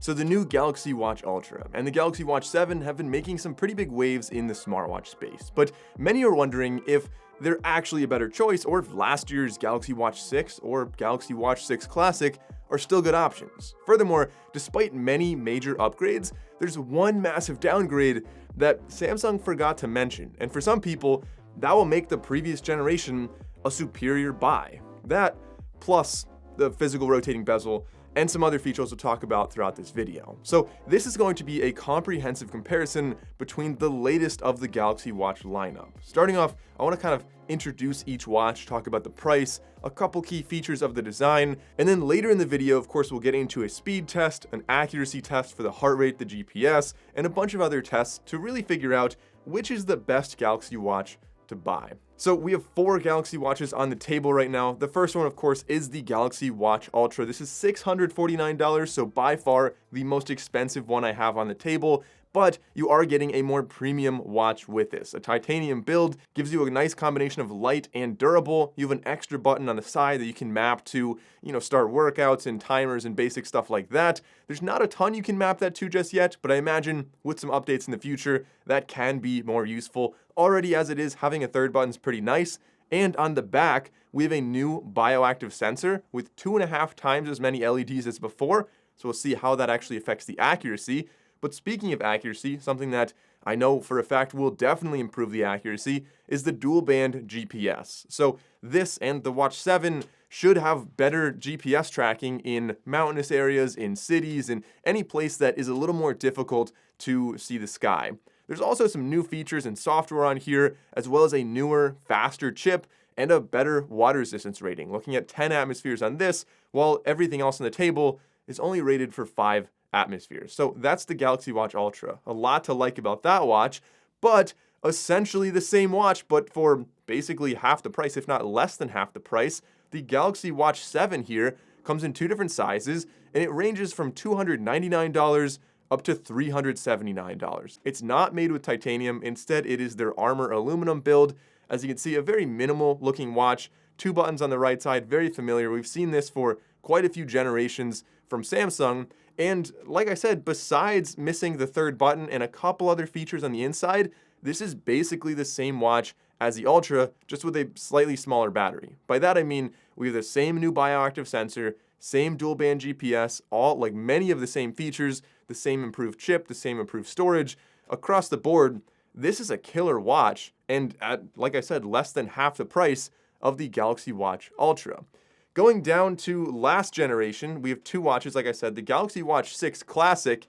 So the new Galaxy Watch Ultra and the Galaxy Watch 7 have been making some pretty big waves in the smartwatch space, but many are wondering if they're actually a better choice or if last year's Galaxy Watch 6 or Galaxy Watch 6 Classic are still good options. Furthermore, despite many major upgrades, there's one massive downgrade that Samsung forgot to mention, and for some people, that will make the previous generation a superior buy. That, plus the physical rotating bezel, and some other features we'll talk about throughout this video. So this is going to be a comprehensive comparison between the latest of the Galaxy Watch lineup. Starting off, I want to kind of introduce each watch, talk about the price, a couple key features of the design, and then later in the video, of course, we'll get into a speed test, an accuracy test for the heart rate, the GPS, and a bunch of other tests to really figure out which is the best Galaxy Watch to buy. So we have 4 Galaxy Watches on the table right now. The first one, of course, is the Galaxy Watch Ultra. This is $649, so by far the most expensive one I have on the table, but you are getting a more premium watch with this. A titanium build gives you a nice combination of light and durable. You have an extra button on the side that you can map to, start workouts and timers and basic stuff like that. There's not a ton you can map that to just yet, but I imagine with some updates in the future, that can be more useful. Already as it is, having a third button is pretty nice. And on the back, we have a new bioactive sensor with 2.5 times as many LEDs as before. So we'll see how that actually affects the accuracy. But speaking of accuracy, something that I know for a fact will definitely improve the accuracy is the dual band GPS. So this and the Watch 7 should have better GPS tracking in mountainous areas, in cities, in any place that is a little more difficult to see the sky. There's also some new features and software on here, as well as a newer, faster chip and a better water resistance rating, looking at 10 atmospheres on this, while everything else on the table is only rated for 5 atmospheres. So that's the Galaxy Watch Ultra. A lot to like about that watch, but essentially the same watch, but for basically half the price, if not less than half the price. The Galaxy Watch 7 here comes in 2 different sizes, and it ranges from $299 up to $379. It's not made with titanium. Instead, it is their armor aluminum build. As you can see, a very minimal looking watch, 2 buttons on the right side, very familiar. We've seen this for quite a few generations from Samsung. And like I said, besides missing the third button and a couple other features on the inside, this is basically the same watch as the Ultra, just with a slightly smaller battery. By that I mean we have the same new bioactive sensor, same dual band GPS, all like many of the same features, the same improved chip, the same improved storage. Across the board, this is a killer watch, and at, like I said, less than half the price of the Galaxy Watch Ultra. Going down to last generation, we have 2 watches, like I said, the Galaxy Watch 6 Classic.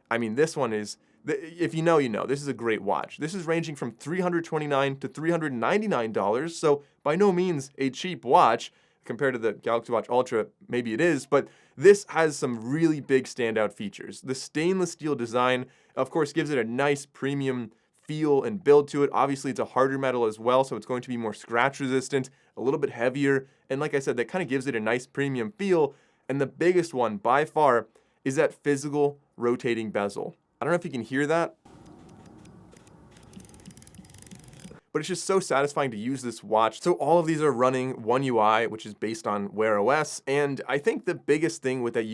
I mean, this one is, if you know, this is a great watch. This is ranging from $329 to $399, so by no means a cheap watch. Compared to the Galaxy Watch Ultra, maybe it is, but this has some really big standout features. The stainless steel design, of course, gives it a nice premium feel and build to it. Obviously, it's a harder metal as well, so it's going to be more scratch resistant, a little bit heavier, and like I said, that kind of gives it a nice premium feel. And the biggest one by far is that physical rotating bezel. I don't know if you can hear that, but it's just so satisfying to use this watch. So all of these are running One UI, which is based on Wear OS, and I think the biggest thing with that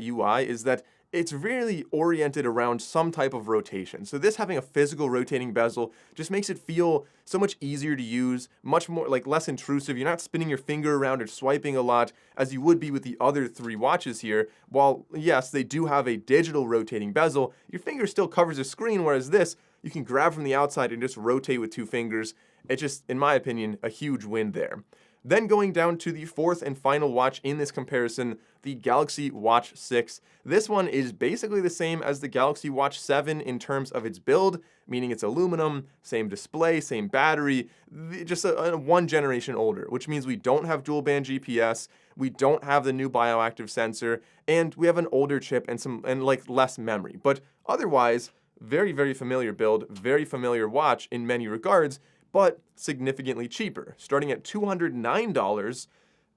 UI is that it's really oriented around some type of rotation. So this having a physical rotating bezel just makes it feel so much easier to use, much more less intrusive. You're not spinning your finger around or swiping a lot as you would be with the other 3 watches here. While yes, they do have a digital rotating bezel, your finger still covers the screen, whereas this, you can grab from the outside and just rotate with 2 fingers. It's just, in my opinion, a huge win there. Then going down to the 4th and final watch in this comparison, the Galaxy Watch 6. This one is basically the same as the Galaxy Watch 7 in terms of its build, meaning it's aluminum, same display, same battery, just a 1 generation older, which means we don't have dual band GPS, we don't have the new bioactive sensor, and we have an older chip and less memory. But otherwise, very, very familiar build, very familiar watch in many regards, but significantly cheaper, starting at $209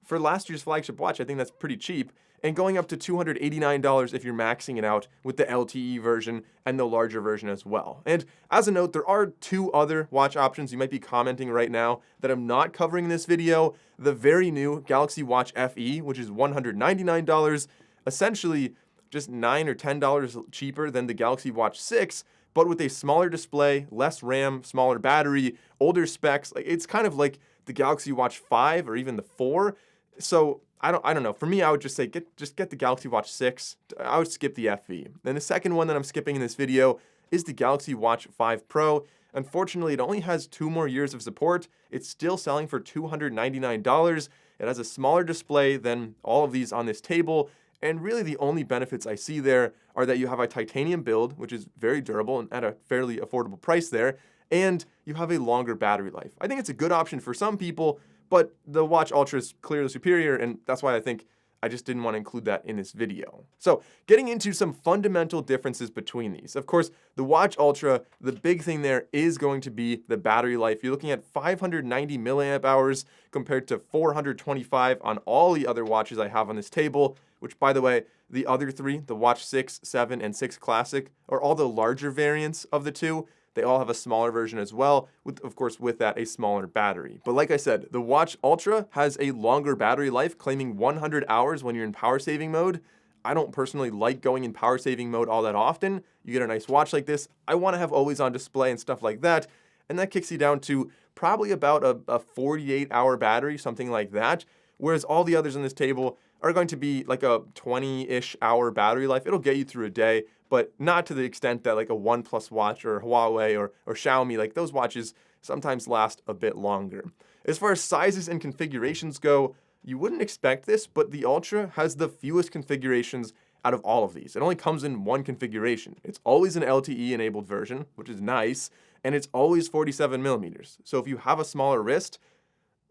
for last year's flagship watch. I think that's pretty cheap, and going up to $289 if you're maxing it out with the LTE version and the larger version as well. And as a note, there are 2 other watch options you might be commenting right now that I'm not covering in this video. The very new Galaxy Watch FE, which is $199, essentially just $9 or $10 cheaper than the Galaxy Watch 6, but with a smaller display, less RAM, smaller battery, older specs. Like, it's kind of like the Galaxy Watch 5 or even the 4. So I don't know. For me, I would just say get the Galaxy Watch 6. I would skip the FE. Then the second one that I'm skipping in this video is the Galaxy Watch 5 Pro. Unfortunately, it only has 2 more years of support. It's still selling for $299. It has a smaller display than all of these on this table. And really the only benefits I see there are that you have a titanium build, which is very durable and at a fairly affordable price there, and you have a longer battery life. I think it's a good option for some people, but the Watch Ultra is clearly superior, and that's why I think I just didn't want to include that in this video. So getting into some fundamental differences between these. Of course, the Watch Ultra, the big thing there is going to be the battery life. You're looking at 590 milliamp hours compared to 425 on all the other watches I have on this table, which, by the way, the other three, the Watch 6, 7, and 6 Classic, are all the larger variants of the two. They all have a smaller version as well, with, of course, with that, a smaller battery. But like I said, the Watch Ultra has a longer battery life, claiming 100 hours when you're in power saving mode. I don't personally like going in power saving mode all that often. You get a nice watch like this. I want to have always on display and stuff like that. And that kicks you down to probably about a 48-hour battery, something like that. Whereas all the others on this table are going to be like a 20-ish hour battery life. It'll get you through a day, but not to the extent that like a OnePlus watch or Huawei or Xiaomi, like those watches sometimes last a bit longer. As far as sizes and configurations go, you wouldn't expect this, but the Ultra has the fewest configurations out of all of these. It only comes in one configuration. It's always an LTE-enabled version, which is nice, and it's always 47 millimeters. So if you have a smaller wrist,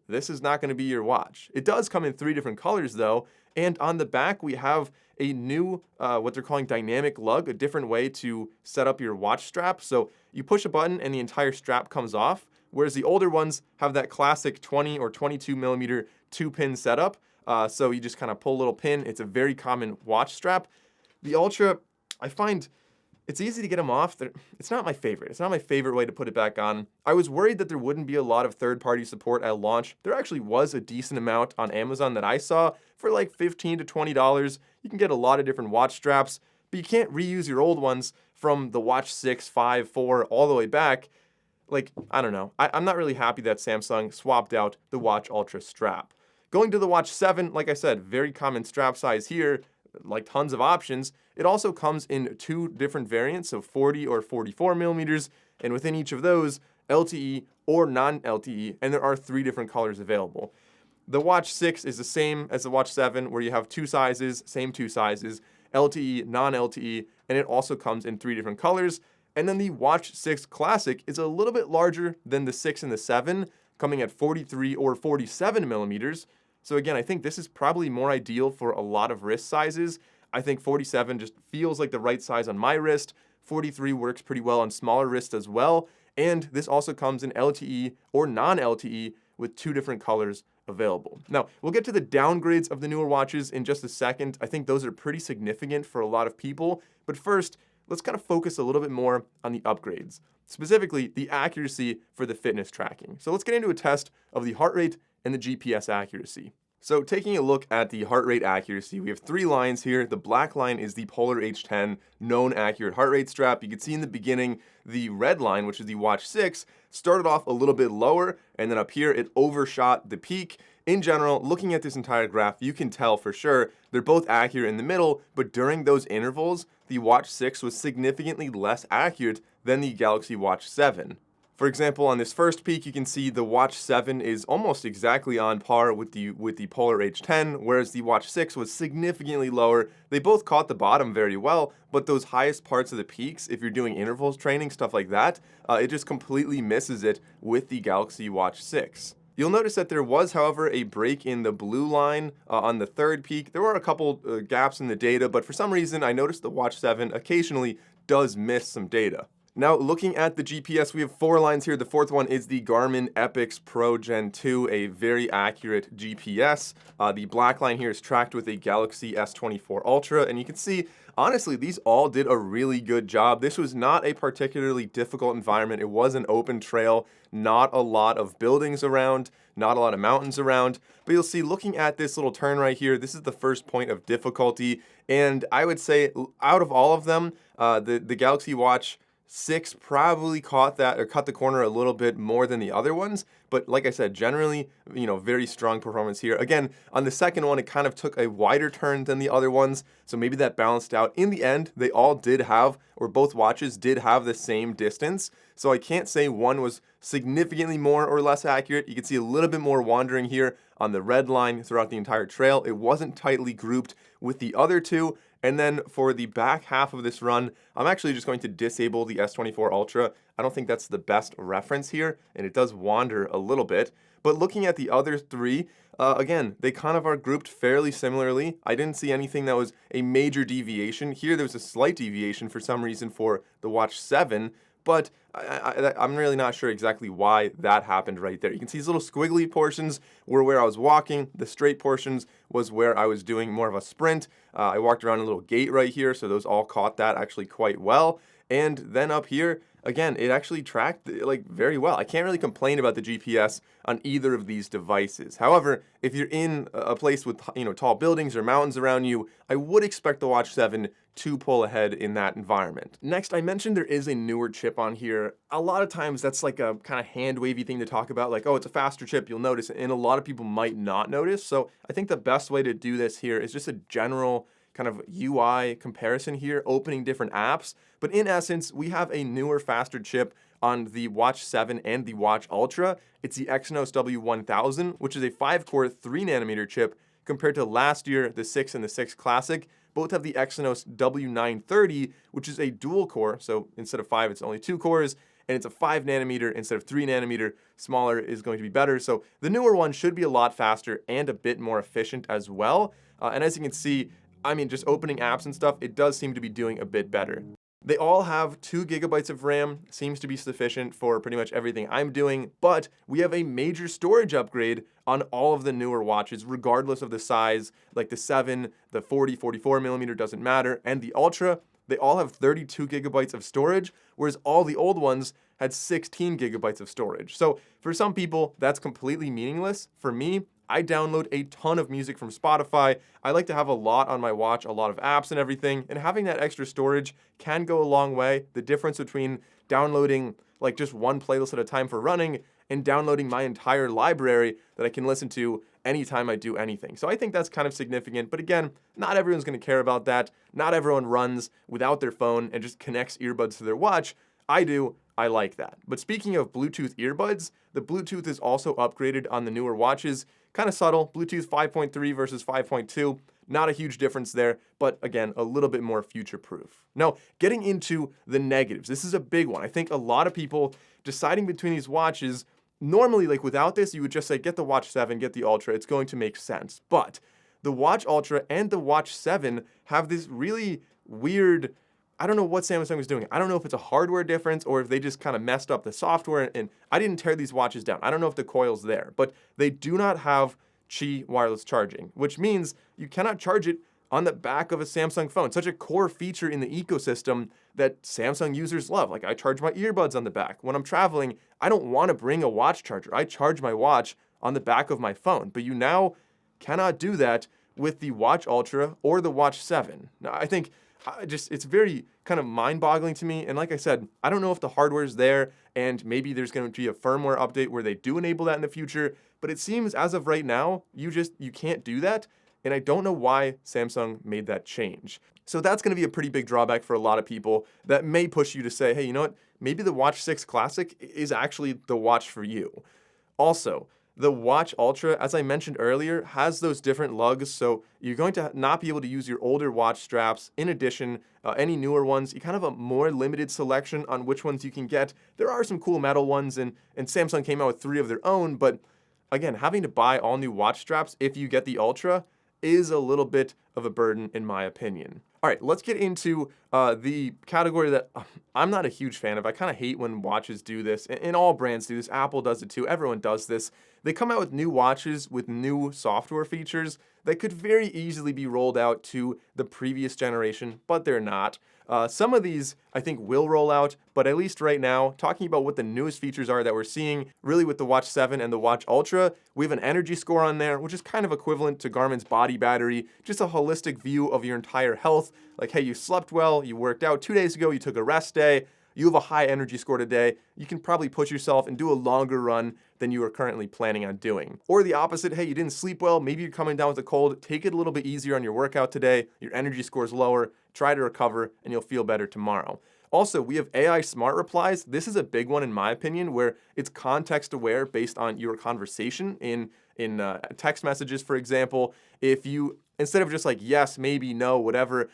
this is not going to be your watch. It does come in 3 different colors though, and on the back we have a new, what they're calling dynamic lug, a different way to set up your watch strap. So you push a button and the entire strap comes off, whereas the older ones have that classic 20 or 22 millimeter 2-pin setup. So you just kind of pull a little pin. It's a very common watch strap. The Ultra, I find it's easy to get them off. It's not my favorite. It's not my favorite way to put it back on. I was worried that there wouldn't be a lot of third-party support at launch. There actually was a decent amount on Amazon that I saw for like $15 to $20. You can get a lot of different watch straps, but you can't reuse your old ones from the Watch 6, 5, 4, all the way back. Like, I don't know. I'm not really happy that Samsung swapped out the Watch Ultra strap. Going to the Watch 7, like I said, very common strap size here, like tons of options. It also comes in 2 different variants, so 40 or 44 millimeters, and within each of those, LTE or non-LTE, and there are 3 different colors available. The Watch 6 is the same as the Watch 7, where you have 2 sizes, same 2 sizes, LTE, non-LTE, and it also comes in 3 different colors. And then the Watch 6 Classic is a little bit larger than the 6 and the 7, coming at 43 or 47 millimeters. So again, I think this is probably more ideal for a lot of wrist sizes. I think 47 just feels like the right size on my wrist. 43 works pretty well on smaller wrists as well. And this also comes in LTE or non-LTE with 2 different colors available. Now, we'll get to the downgrades of the newer watches in just a second. I think those are pretty significant for a lot of people. But first, let's kind of focus a little bit more on the upgrades, specifically the accuracy for the fitness tracking. So let's get into a test of the heart rate and the GPS accuracy. So taking a look at the heart rate accuracy, we have 3 lines here. The black line is the Polar H10 known accurate heart rate strap. You can see in the beginning, the red line, which is the Watch 6, started off a little bit lower, and then up here it overshot the peak. In general, looking at this entire graph, you can tell for sure they're both accurate in the middle, but during those intervals, the Watch 6 was significantly less accurate than the Galaxy Watch 7. For example, on this first peak, you can see the Watch 7 is almost exactly on par with the Polar H10, whereas the Watch 6 was significantly lower. They both caught the bottom very well, but those highest parts of the peaks, if you're doing intervals training, stuff like that, it just completely misses it with the Galaxy Watch 6. You'll notice that there was, however, a break in the blue line on the third peak. There were a couple gaps in the data, but for some reason, I noticed the Watch 7 occasionally does miss some data. Now, looking at the GPS, we have 4 lines here. The 4th one is the Garmin Epix Pro Gen 2, a very accurate GPS. The black line here is tracked with a Galaxy S24 Ultra, and you can see honestly, these all did a really good job. This was not a particularly difficult environment. It was an open trail, not a lot of buildings around, not a lot of mountains around. But you'll see, looking at this little turn right here, this is the first point of difficulty. And I would say out of all of them, the Galaxy Watch 6 probably caught that or cut the corner a little bit more than the other ones. But like I said, generally, very strong performance here. Again, on the second one, it kind of took a wider turn than the other ones. So maybe that balanced out. In the end, they all did have, or both watches did have the same distance. So I can't say one was significantly more or less accurate. You can see a little bit more wandering here on the red line throughout the entire trail. It wasn't tightly grouped with the other two. And then for the back half of this run, I'm actually just going to disable the S24 Ultra. I don't think that's the best reference here, and it does wander a little bit. But looking at the other three, again, they kind of are grouped fairly similarly. I didn't see anything that was a major deviation. Here, there was a slight deviation for some reason for the Watch 7, but I'm really not sure exactly why that happened right there. You can see these little squiggly portions were where I was walking. The straight portions was where I was doing more of a sprint. I walked around a little gate right here, so those all caught that actually quite well. And then up here, again, it actually tracked like very well. I can't really complain about the GPS on either of these devices. However, if you're in a place with tall buildings or mountains around you, I would expect the Watch 7 to pull ahead in that environment. Next, I mentioned there is a newer chip on here. A lot of times that's like a kind of hand wavy thing to talk about, like, oh, it's a faster chip, you'll notice it, and a lot of people might not notice. So I think the best way to do this here is just a general kind of UI comparison here, opening different apps. But in essence, we have a newer, faster chip on the Watch 7 and the Watch Ultra. It's the Exynos W1000, which is a 5-core, 3nm chip compared to last year, the 6 and the 6 Classic. Both have the Exynos W930, which is a dual core. So instead of 5, it's only 2 cores, and it's a 5nm instead of 3nm. Smaller is going to be better. So the newer one should be a lot faster and a bit more efficient as well. And as you can see, just opening apps and stuff, it does seem to be doing a bit better. They all have 2 GB of RAM, seems to be sufficient for pretty much everything I'm doing, but we have a major storage upgrade on all of the newer watches, regardless of the size, like the 7, the 40, 44mm doesn't matter, and the Ultra, they all have 32 GB of storage, whereas all the old ones had 16 GB of storage. So for some people, that's completely meaningless. For me, I download a ton of music from Spotify. I like to have a lot on my watch, a lot of apps and everything, and having that extra storage can go a long way. The difference between downloading like just one playlist at a time for running and downloading my entire library that I can listen to anytime I do anything. So I think that's kind of significant, but again, not everyone's gonna care about that. Not everyone runs without their phone and just connects earbuds to their watch. I do. I like that. But speaking of Bluetooth earbuds, the Bluetooth is also upgraded on the newer watches. Kind of subtle, Bluetooth 5.3 versus 5.2. Not a huge difference there, but again, a little bit more future-proof. Now, getting into the negatives. This is a big one. I think a lot of people deciding between these watches, normally, like without this, you would just say, get the Watch 7, get the Ultra. It's going to make sense. But the Watch Ultra and the Watch 7 have this really weird, I don't know what Samsung was doing. I don't know if it's a hardware difference or if they just kind of messed up the software, and I didn't tear these watches down. I don't know if the coil's there, but they do not have Qi wireless charging, which means you cannot charge it on the back of a Samsung phone. Such a core feature in the ecosystem that Samsung users love. Like, I charge my earbuds on the back. When I'm traveling, I don't want to bring a watch charger. I charge my watch on the back of my phone, but you now cannot do that with the Watch Ultra or the Watch 7. Now, I think it's very kind of mind-boggling to me. And like I said, I don't know if the hardware's there, and maybe there's going to be a firmware update where they do enable that in the future. But it seems as of right now, you can't do that. And I don't know why Samsung made that change. So that's going to be a pretty big drawback for a lot of people that may push you to say, hey, you know what? Maybe the Watch 6 Classic is actually the watch for you. Also, the Watch Ultra, as I mentioned earlier, has those different lugs, so you're going to not be able to use your older watch straps. In addition, any newer ones, you kind of have a more limited selection on which ones you can get. There are some cool metal ones, and Samsung came out with 3 of their own, but again, having to buy all new watch straps if you get the Ultra is a little bit of a burden in my opinion. All right, let's get into the category that I'm not a huge fan of. I kind of hate when watches do this, and all brands do this. Apple does it too. Everyone does this. They come out with new watches with new software features that could very easily be rolled out to the previous generation, but they're not. Some of these I think will roll out, but at least right now, talking about what the newest features are that we're seeing, really with the Watch 7 and the Watch Ultra, we have an energy score on there, which is kind of equivalent to Garmin's body battery, just a holistic view of your entire health. Like, hey, you slept well, you worked out 2 days ago, you took a rest day, you have a high energy score today, you can probably push yourself and do a longer run than you are currently planning on doing. Or the opposite, hey, you didn't sleep well, maybe you're coming down with a cold, take it a little bit easier on your workout today, your energy score is lower, try to recover, and you'll feel better tomorrow. Also, we have AI smart replies. This is a big one in my opinion, where it's context aware based on your conversation in text messages, for example. If you, instead of just like yes, maybe, no, whatever,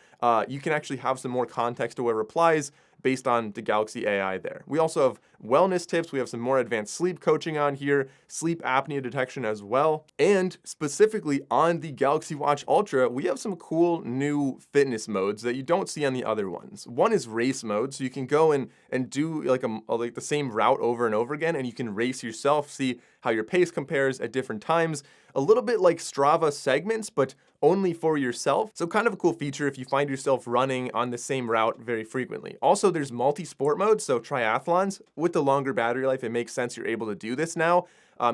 you can actually have some more context aware replies based on the Galaxy AI there. We also have wellness tips. We have some more advanced sleep coaching on here, sleep apnea detection as well. And specifically on the Galaxy Watch Ultra, we have some cool new fitness modes that you don't see on the other ones. One is race mode, so you can go and do like the same route over and over again, and you can race yourself, see how your pace compares at different times. A little bit like Strava segments, but only for yourself. So kind of a cool feature if you find yourself running on the same route very frequently. Also, there's multi-sport mode, so triathlons. With the longer battery life, it makes sense you're able to do this now.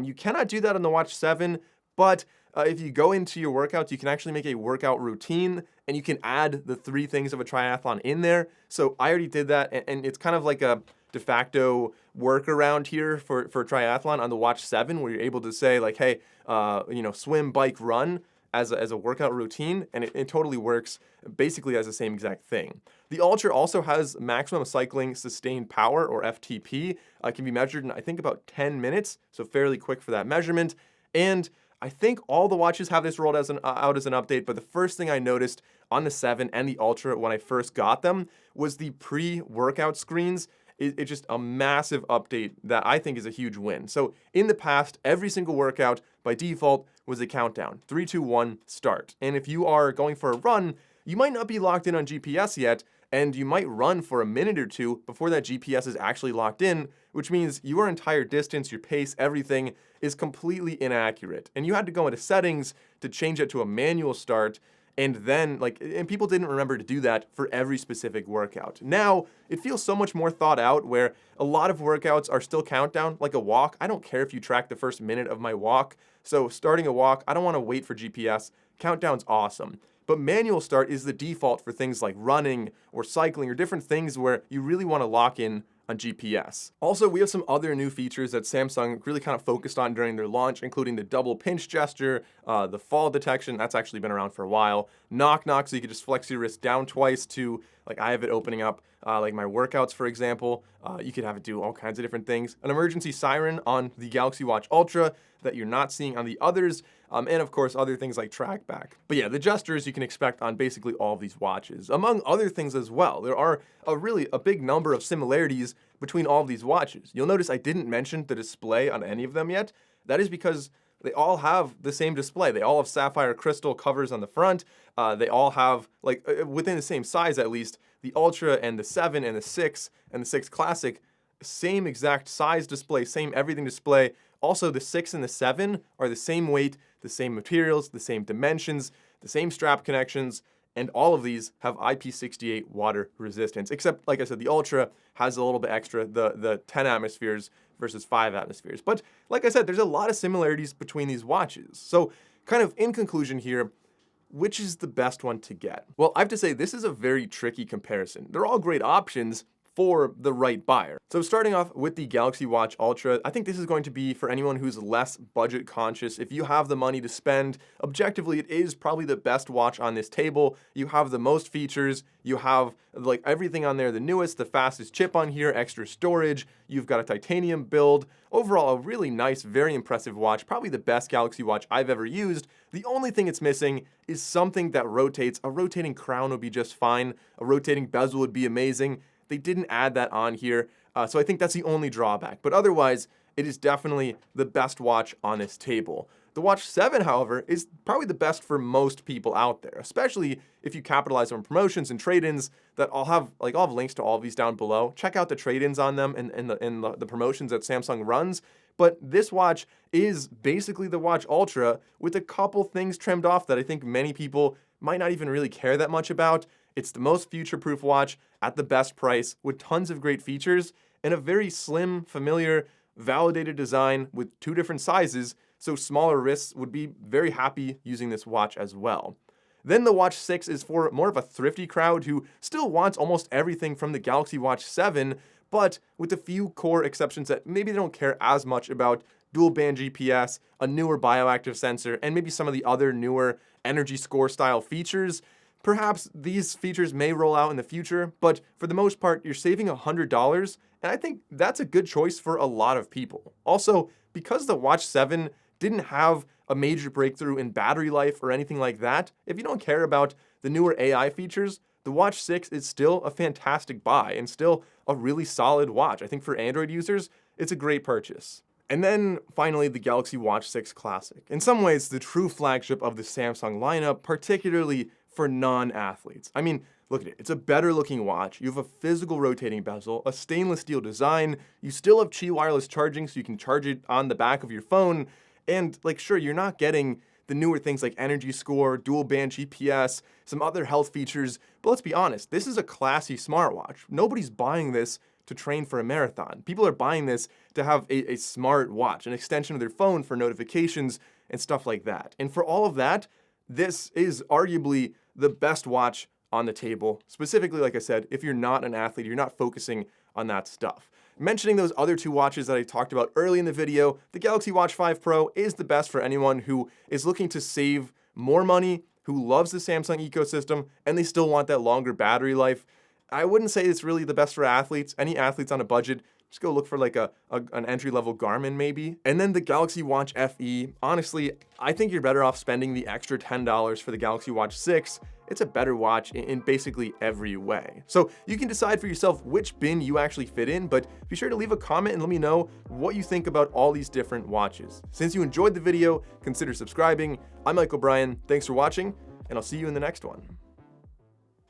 You cannot do that on the Watch 7, but if you go into your workouts, you can actually make a workout routine, and you can add the 3 things of a triathlon in there. So I already did that, and it's kind of like a de facto workaround here for triathlon on the Watch 7, where you're able to say like, hey, swim, bike, run as a workout routine, and it totally works basically as the same exact thing. The Ultra also has maximum cycling sustained power, or FTP. It can be measured in, I think, about 10 minutes, so fairly quick for that measurement. And I think all the watches have this rolled out as an update, but the first thing I noticed on the 7 and the Ultra when I first got them was the pre-workout screens. It's just a massive update that I think is a huge win. So in the past, every single workout by default was a countdown, 3, 2, 1, start. And if you are going for a run, you might not be locked in on GPS yet, and you might run for a minute or two before that GPS is actually locked in, which means your entire distance, your pace, everything is completely inaccurate. And you had to go into settings to change it to a manual start. And then, and people didn't remember to do that for every specific workout. Now, it feels so much more thought out, where a lot of workouts are still countdown, like a walk. I don't care if you track the first minute of my walk. So starting a walk, I don't want to wait for GPS. Countdown's awesome. But manual start is the default for things like running or cycling or different things where you really want to lock in on GPS. Also, we have some other new features that Samsung really kind of focused on during their launch, including the double pinch gesture, the fall detection, that's actually been around for a while, knock, so you can just flex your wrist down twice to, like I have it opening up, like my workouts, for example. You could have it do all kinds of different things. An emergency siren on the Galaxy Watch Ultra that you're not seeing on the others, and of course other things like trackback. But yeah, the gestures you can expect on basically all of these watches, among other things as well. There are a big number of similarities between all of these watches. You'll notice I didn't mention the display on any of them yet. That is because they all have the same display. They all have sapphire crystal covers on the front. They all have, within the same size at least, the Ultra and the 7 and the 6 and the 6 Classic, same exact size display, same everything display. Also, the 6 and the 7 are the same weight, the same materials, the same dimensions, the same strap connections, and all of these have IP68 water resistance, except, like I said, the Ultra has a little bit extra, the 10 atmospheres versus 5 atmospheres. But like I said, there's a lot of similarities between these watches. So kind of in conclusion here, which is the best one to get? Well, I have to say this is a very tricky comparison. They're all great options for the right buyer. So starting off with the Galaxy Watch Ultra, I think this is going to be for anyone who's less budget conscious. If you have the money to spend, objectively, it is probably the best watch on this table. You have the most features, you have everything on there, the newest, the fastest chip on here, extra storage, you've got a titanium build. Overall, a really nice, very impressive watch, probably the best Galaxy Watch I've ever used. The only thing it's missing is something that rotates. A rotating crown would be just fine. A rotating bezel would be amazing. They didn't add that on here, so I think that's the only drawback. But otherwise, it is definitely the best watch on this table. The Watch 7, however, is probably the best for most people out there, especially if you capitalize on promotions and trade-ins that I'll have links to all of these down below. Check out the trade-ins on them and the promotions that Samsung runs. But this watch is basically the Watch Ultra with a couple things trimmed off that I think many people might not even really care that much about. It's the most future-proof watch at the best price with tons of great features and a very slim, familiar, validated design with 2 different sizes, so smaller wrists would be very happy using this watch as well. Then the Watch 6 is for more of a thrifty crowd who still wants almost everything from the Galaxy Watch 7, but with a few core exceptions that maybe they don't care as much about: dual band GPS, a newer bioactive sensor, and maybe some of the other newer energy score style features. Perhaps these features may roll out in the future, but for the most part, you're saving $100, and I think that's a good choice for a lot of people. Also, because the Watch 7 didn't have a major breakthrough in battery life or anything like that, if you don't care about the newer AI features, the Watch 6 is still a fantastic buy and still a really solid watch. I think for Android users, it's a great purchase. And then finally, the Galaxy Watch 6 Classic. In some ways, the true flagship of the Samsung lineup, particularly for non-athletes. I mean, look at it. It's a better looking watch. You have a physical rotating bezel, a stainless steel design. You still have Qi wireless charging, so you can charge it on the back of your phone. And sure, you're not getting the newer things like energy score, dual band GPS, some other health features. But let's be honest, this is a classy smartwatch. Nobody's buying this to train for a marathon. People are buying this to have a smart watch, an extension of their phone for notifications and stuff like that. And for all of that, this is arguably the best watch on the table. Specifically, like I said, if you're not an athlete, you're not focusing on that stuff. Mentioning those other 2 watches that I talked about early in the video, the Galaxy Watch 5 Pro is the best for anyone who is looking to save more money, who loves the Samsung ecosystem, and they still want that longer battery life. I wouldn't say it's really the best for athletes. Any athletes on a budget, just go look for an entry-level Garmin maybe. And then the Galaxy Watch FE, honestly, I think you're better off spending the extra $10 for the Galaxy Watch 6. It's a better watch in basically every way. So you can decide for yourself which bin you actually fit in, but be sure to leave a comment and let me know what you think about all these different watches. Since you enjoyed the video, consider subscribing. I'm Michael Bryan, thanks for watching, and I'll see you in the next one.